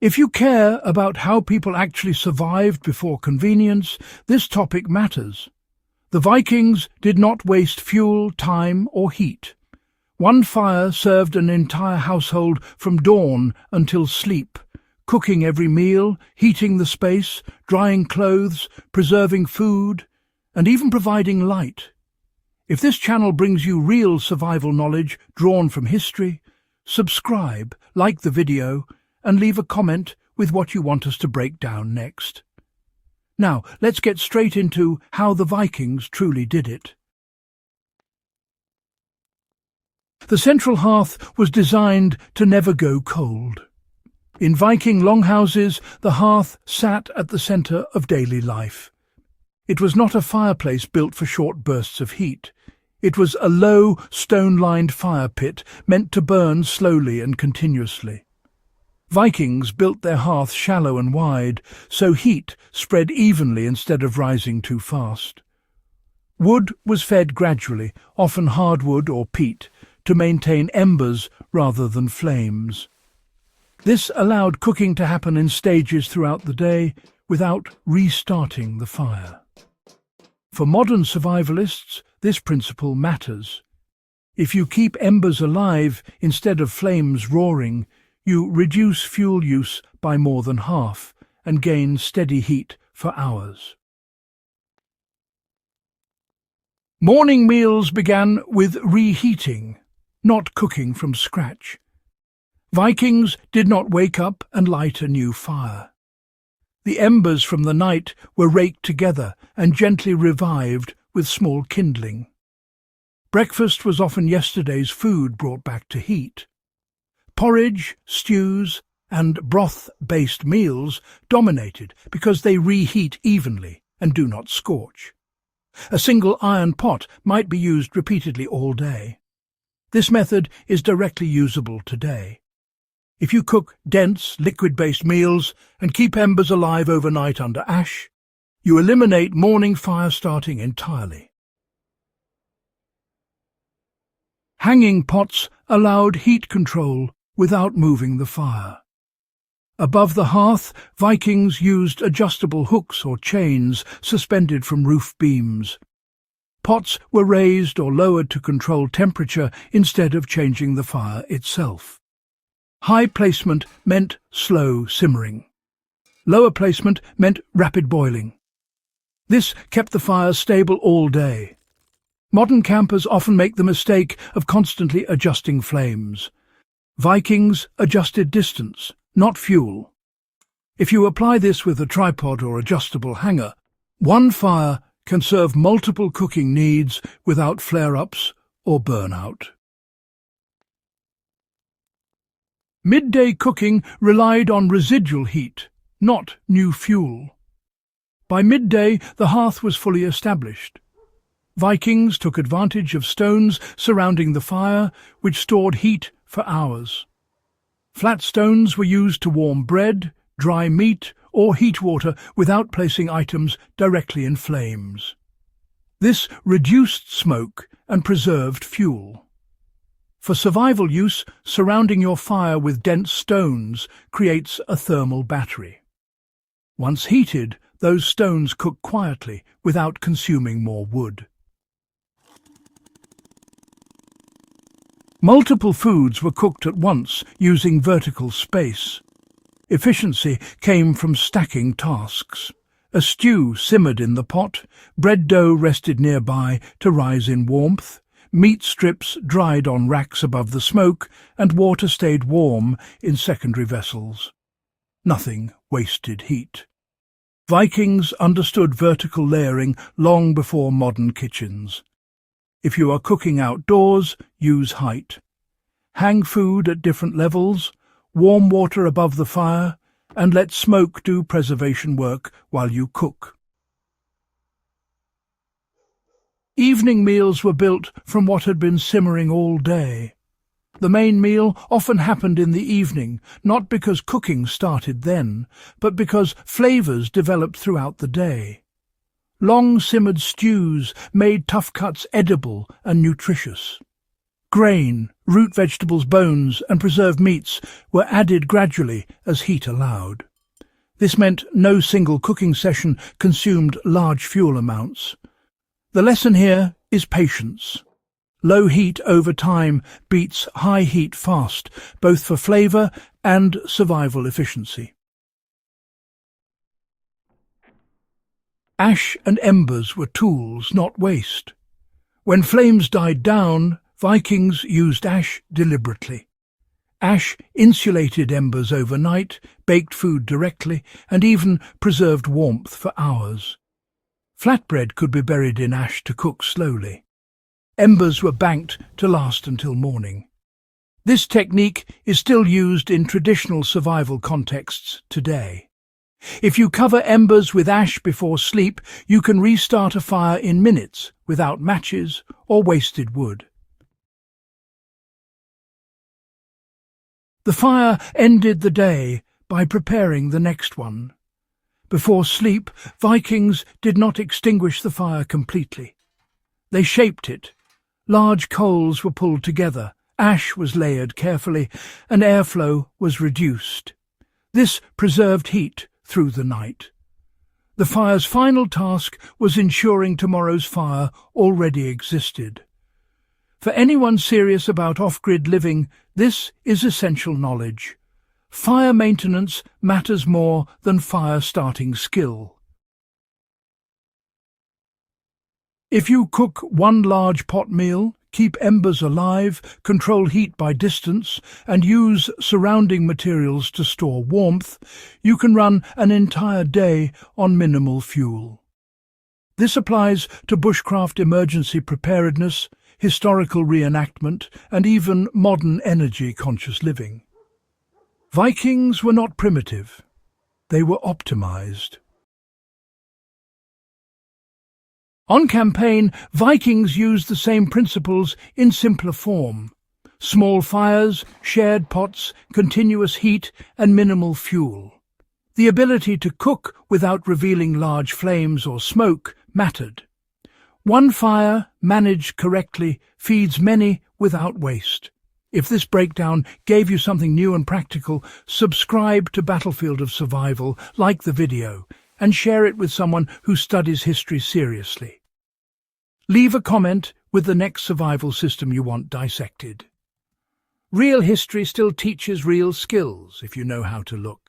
If you care about how people actually survived before convenience, this topic matters. The Vikings did not waste fuel, time, or heat. One fire served an entire household from dawn until sleep, cooking every meal, heating the space, drying clothes, preserving food, and even providing light. If this channel brings you real survival knowledge drawn from history, subscribe, like the video, and leave a comment with what you want us to break down next. Now, let's get straight into how the Vikings truly did it. The central hearth was designed to never go cold. In Viking longhouses, the hearth sat at the centre of daily life. It was not a fireplace built for short bursts of heat. It was a low, stone-lined fire pit meant to burn slowly and continuously. Vikings built their hearth shallow and wide, so heat spread evenly instead of rising too fast. Wood was fed gradually, often hardwood or peat, to maintain embers rather than flames. This allowed cooking to happen in stages throughout the day without restarting the fire. For modern survivalists, this principle matters. If you keep embers alive instead of flames roaring, you reduce fuel use by more than half and gain steady heat for hours. Morning meals began with reheating, not cooking from scratch. Vikings did not wake up and light a new fire. The embers from the night were raked together and gently revived with small kindling. Breakfast was often yesterday's food brought back to heat. Porridge, stews, and broth-based meals dominated because they reheat evenly and do not scorch. A single iron pot might be used repeatedly all day. This method is directly usable today. If you cook dense, liquid-based meals and keep embers alive overnight under ash, you eliminate morning fire starting entirely. Hanging pots allowed heat control without moving the fire. Above the hearth, Vikings used adjustable hooks or chains suspended from roof beams. Pots were raised or lowered to control temperature instead of changing the fire itself. High placement meant slow simmering. Lower placement meant rapid boiling. This kept the fire stable all day. Modern campers often make the mistake of constantly adjusting flames. Vikings adjusted distance, not fuel. If you apply this with a tripod or adjustable hanger, one fire can serve multiple cooking needs without flare-ups or burnout. Midday cooking relied on residual heat, not new fuel. By midday, the hearth was fully established. Vikings took advantage of stones surrounding the fire, which stored heat for hours. Flat stones were used to warm bread, dry meat, or heat water without placing items directly in flames. This reduced smoke and preserved fuel. For survival use, surrounding your fire with dense stones creates a thermal battery. Once heated, those stones cook quietly without consuming more wood. Multiple foods were cooked at once using vertical space. Efficiency came from stacking tasks. A stew simmered in the pot, bread dough rested nearby to rise in warmth, meat strips dried on racks above the smoke, and water stayed warm in secondary vessels. Nothing wasted heat. Vikings understood vertical layering long before modern kitchens. If you are cooking outdoors, use height. Hang food at different levels, warm water above the fire, and let smoke do preservation work while you cook. Evening meals were built from what had been simmering all day. The main meal often happened in the evening, not because cooking started then, but because flavours developed throughout the day. Long-simmered stews made tough cuts edible and nutritious. Grain, Root vegetables, bones, and preserved meats were added gradually as heat allowed. This meant no single cooking session consumed large fuel amounts. The lesson here is patience. Low heat over time beats high heat fast, both for flavour and survival efficiency. Ash and embers were tools, not waste. When flames died down, Vikings used ash deliberately. Ash insulated embers overnight, baked food directly, and even preserved warmth for hours. Flatbread could be buried in ash to cook slowly. Embers were banked to last until morning. This technique is still used in traditional survival contexts today. If you cover embers with ash before sleep, you can restart a fire in minutes without matches or wasted wood. The fire ended the day by preparing the next one. Before sleep, Vikings did not extinguish the fire completely. They shaped it. Large coals were pulled together, ash was layered carefully, and airflow was reduced. This preserved heat through the night. The fire's final task was ensuring tomorrow's fire already existed. For anyone serious about off-grid living, this is essential knowledge. Fire maintenance matters more than fire-starting skill. If you cook one large pot meal, keep embers alive, control heat by distance, and use surrounding materials to store warmth, you can run an entire day on minimal fuel. This applies to bushcraft emergency preparedness, historical reenactment, and even modern energy-conscious living. Vikings were not primitive. They were optimized. On campaign, Vikings used the same principles in simpler form. Small fires, shared pots, continuous heat, and minimal fuel. The ability to cook without revealing large flames or smoke mattered. One fire, managed correctly, feeds many without waste. If this breakdown gave you something new and practical, subscribe to Battlefield of Survival, like the video, and share it with someone who studies history seriously. Leave a comment with the next survival system you want dissected. Real history still teaches real skills if you know how to look.